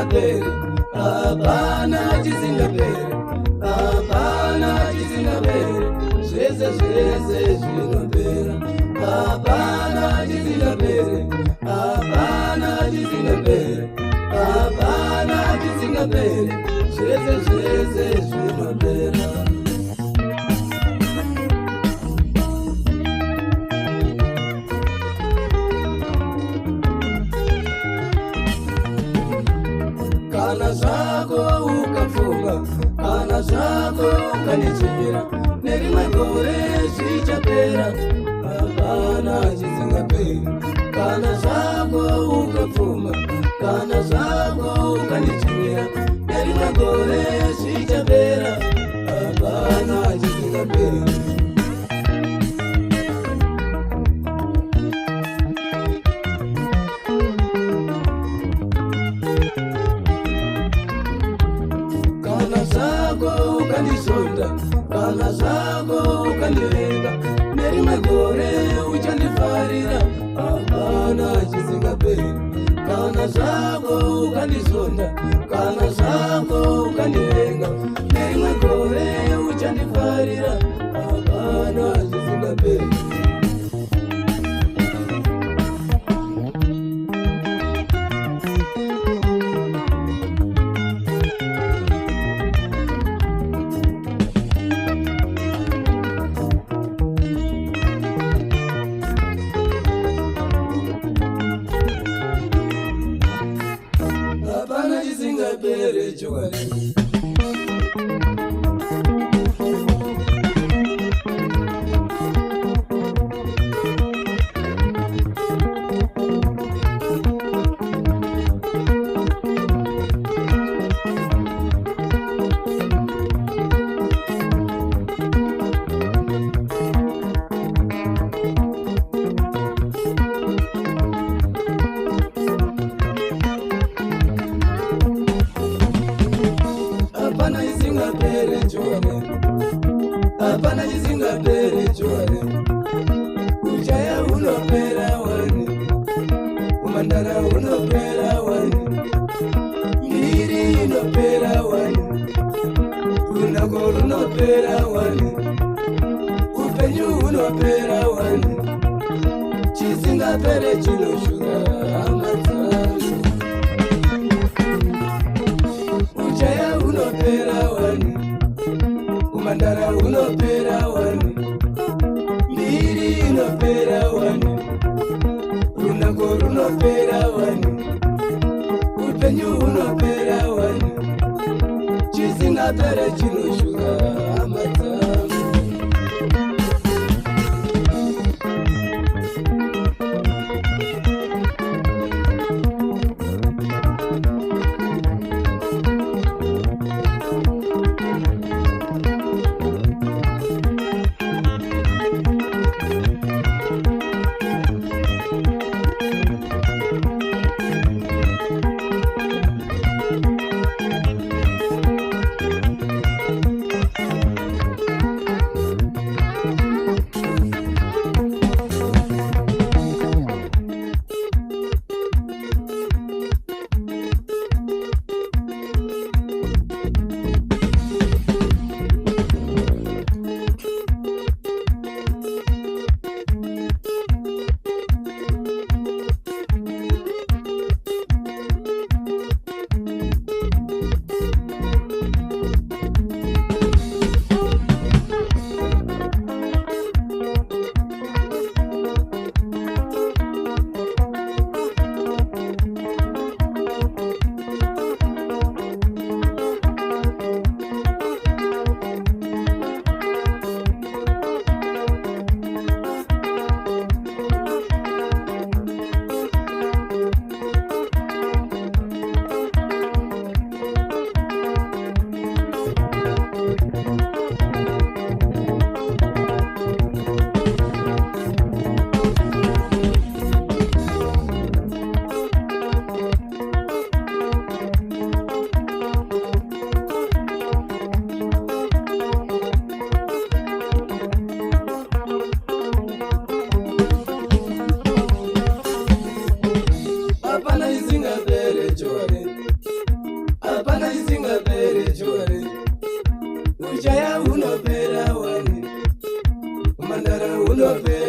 chisingaperi, hapana chisingaperi, hapana chisingaperi, zvese zvese zvinopera, hapana chisingaperi, hapana chisingaperi, hapana chisingaperi, zvese zvese zvinopera. Kana zvako ukapfunga, kana zvako ukanichimira, nerimwe gore zvichapera, hapana chisingaperi. Kana zvako ukapfunga, kana zvako ukanichimira, nerimwe gore zvichapera, hapana chisingaperi. Kana zvako ukandizonda, kana zvako ukandivenga, nerimwe gore uchandifarira, hapana chisingaperi. Kana zvako ukandizonda, kana zvako ukandivenga, nerimwe gore uchandifarira, hapana chisingaperi. Hapana chisingaperi chokwadi. Hapana chisingaperi chokwadi, hapana chisingaperi chokwadi. Kuchaya unopera wani, kumandara unopera wani, miri inopera wani, runako runopera wani, upenyu unopera wani, chisingaperi chinoshuka hama dzangu. Kuchaya unopera wani, kumandara unopera wani, miri inopera wani, runako runopera wani, upenyu unopera wani, chisingaperi chinoshuka hama dzangu. unopera